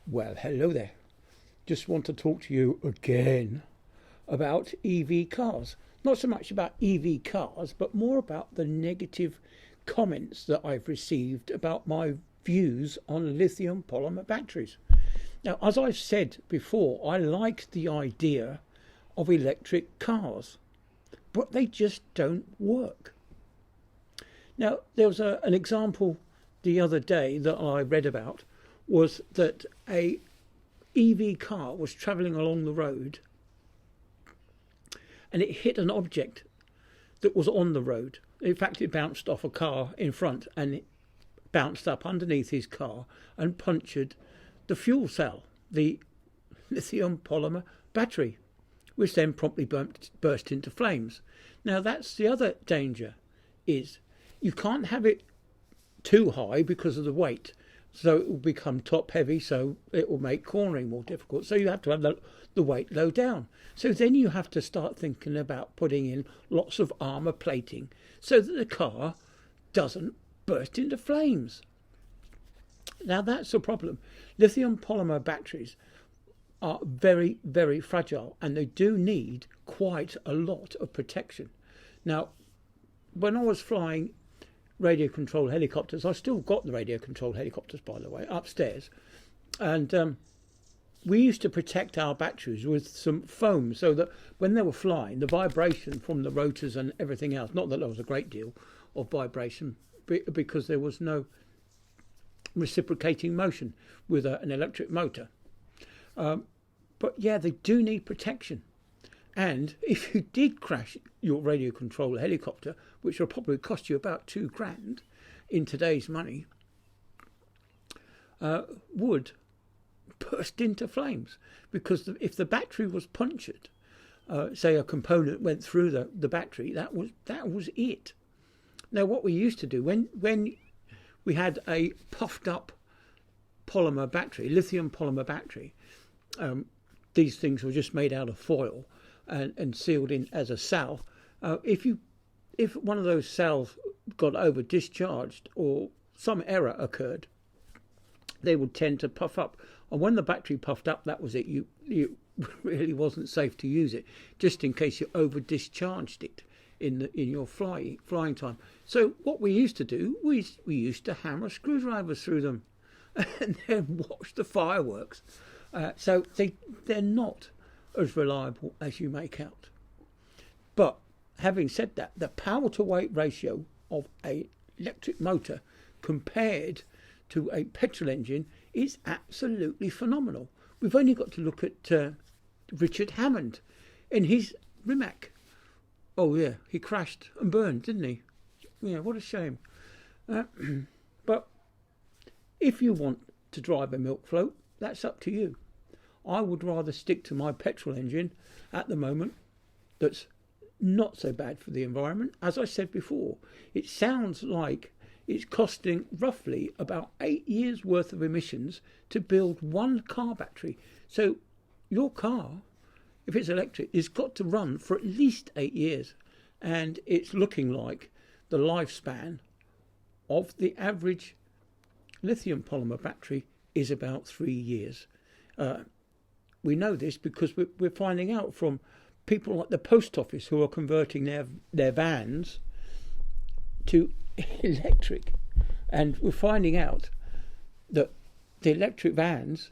Well, hello there. Just want to talk to you again about EV cars. Not so much about EV cars, but more about the negative comments that I've received about my views on lithium polymer batteries. Now, as I've said before, I like the idea of electric cars, but they just don't work. Now, there was an example the other day that I read about was that a EV car was travelling along the road and it hit an object that was on the road. In fact, it bounced off a car in front and it bounced up underneath his car and punctured the fuel cell, the lithium polymer battery, which then promptly burst into flames. Now, that's the other danger, is you can't have it too high because of the weight. So it will become top heavy, so it will make cornering more difficult. So you have to have the weight low down. So then you have to start thinking about putting in lots of armour plating so that the car doesn't burst into flames. Now that's a problem. Lithium polymer batteries are very, very fragile and they do need quite a lot of protection. Now, when I was flying radio controlled helicopters, I still got the radio controlled helicopters, by the way, upstairs, and we used to protect our batteries with some foam so that when they were flying, the vibration from the rotors and everything else, not that there was a great deal of vibration because there was no reciprocating motion with an electric motor, but yeah, they do need protection. And if you did crash your radio controlled helicopter, which will probably cost you about $2,000 in today's money, would burst into flames. Because if the battery was punctured, say a component went through the battery, that was it. Now, what we used to do when we had a puffed up polymer battery, lithium polymer battery, these things were just made out of foil and sealed in as a cell. If one of those cells got over discharged or some error occurred, they would tend to puff up. And when the battery puffed up, that was it. You really wasn't safe to use it, just in case you over discharged it in your flying time. So what we used to do, we used to hammer screwdrivers through them and then watch the fireworks. So they're not as reliable as you make out. But having said that, the power to weight ratio of a electric motor compared to a petrol engine is absolutely phenomenal. We've only got to look at Richard Hammond in his Rimac. Oh yeah, he crashed and burned, didn't he? Yeah, what a shame. But if you want to drive a milk float, that's up to you. I would rather stick to my petrol engine at the moment that's not so bad for the environment. As I said before, it sounds like it's costing roughly about 8 years worth of emissions to build one car battery. So your car, if it's electric, has got to run for at least 8 years. And it's looking like the lifespan of the average lithium polymer battery is about 3 years. We know this because we're finding out from people like the post office who are converting their vans to electric. And we're finding out that the electric vans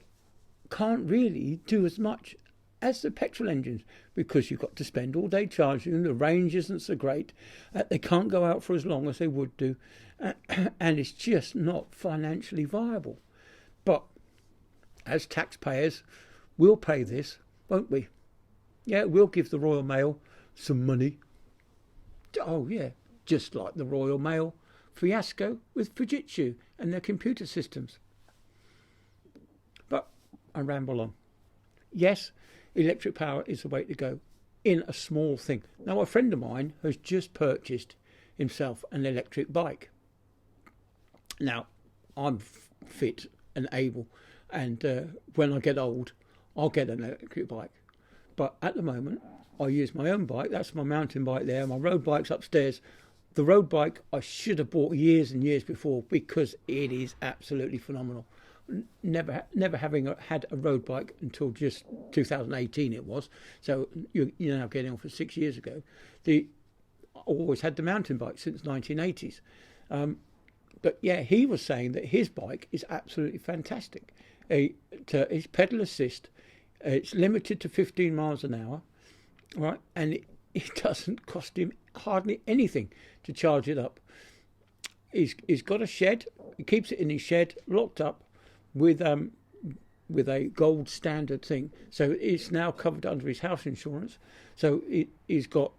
can't really do as much as the petrol engines because you've got to spend all day charging them. The range isn't so great. They can't go out for as long as they would do. And it's just not financially viable. But as taxpayers, we'll pay this, won't we? Yeah, we'll give the Royal Mail some money. Oh, yeah, just like the Royal Mail fiasco with Fujitsu and their computer systems. But I ramble on. Yes, electric power is the way to go in a small thing. Now, a friend of mine has just purchased himself an electric bike. Now, I'm fit and able, and when I get old, I'll get an electric bike. But at the moment, I use my own bike. That's my mountain bike there. My road bike's upstairs. The road bike I should have bought years and years before because it is absolutely phenomenal. never having had a road bike until just 2018 it was. So you're now getting on for 6 years ago. Always had the mountain bike since 1980s. But yeah, he was saying that his bike is absolutely fantastic. It's pedal assist. It's limited to 15 miles an hour, right? And it doesn't cost him hardly anything to charge it up. He's got a shed. He keeps it in his shed, locked up, with a gold standard thing. So it's now covered under his house insurance. So he's got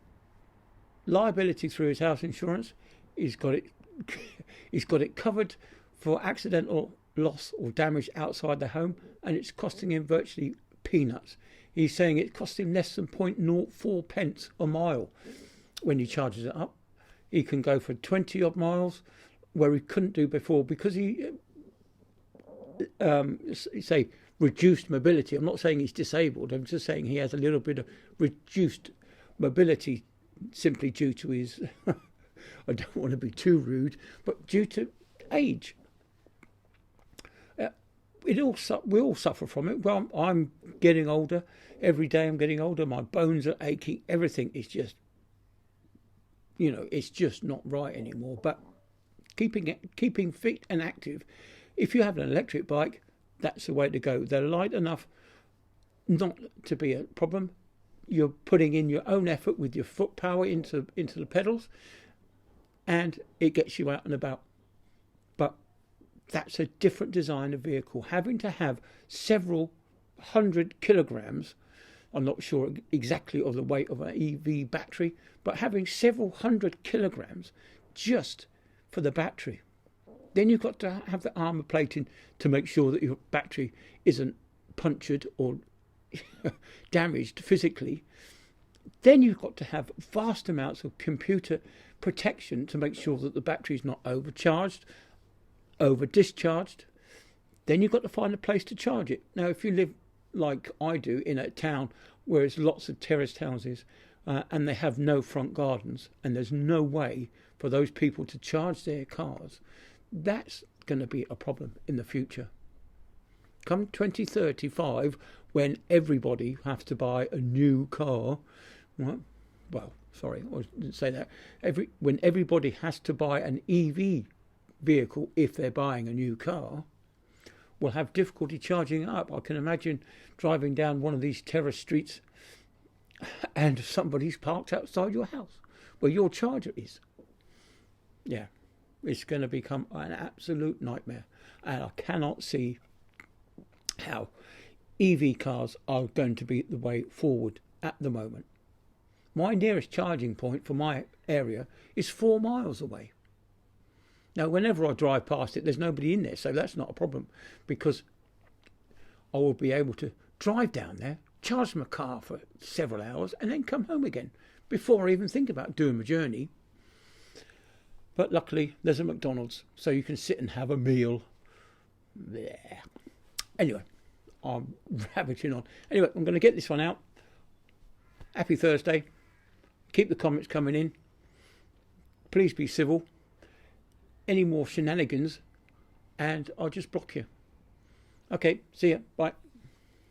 liability through his house insurance. He's got it covered for accidental loss or damage outside the home, and it's costing him virtually peanuts. He's saying it costs him less than 0.04 pence a mile when he charges it up. He can go for 20 odd miles where he couldn't do before because he say reduced mobility. I'm not saying he's disabled. I'm just saying he has a little bit of reduced mobility simply due to his I don't want to be too rude, but due to age. We all suffer from it. Well, I'm getting older. Every day I'm getting older. My bones are aching. Everything is just, it's just not right anymore. But keeping fit and active, if you have an electric bike, that's the way to go. They're light enough not to be a problem. You're putting in your own effort with your foot power into the pedals, and it gets you out and about. But that's a different design of vehicle. Having to have several 100 kilograms, I'm not sure exactly of the weight of an EV battery, but having several 100 kilograms just for the battery. Then you've got to have the armour plating to make sure that your battery isn't punctured or damaged physically. Then you've got to have vast amounts of computer protection to make sure that the battery is not overcharged, over discharged. Then you've got to find a place to charge it. Now, if you live like I do in a town where there's lots of terraced houses and they have no front gardens and there's no way for those people to charge their cars, that's going to be a problem in the future. Come 2035, when everybody has to buy a new car, right? Well, sorry, I didn't say that. When everybody has to buy an EV vehicle if they're buying a new car, will have difficulty charging it up. I can imagine driving down one of these terrace streets and somebody's parked outside your house where your charger is. Yeah, it's going to become an absolute nightmare, and I cannot see how EV cars are going to be the way forward at the moment. My nearest charging point for my area is 4 miles away. Now, whenever I drive past it, there's nobody in there, so that's not a problem, because I will be able to drive down there, charge my car for several hours, and then come home again before I even think about doing my journey. But luckily, there's a McDonald's, so you can sit and have a meal there. Anyway, I'm rabbiting on. Anyway, I'm going to get this one out. Happy Thursday. Keep the comments coming in. Please be civil. Any more shenanigans, and I'll just block you. Okay, see ya. Bye.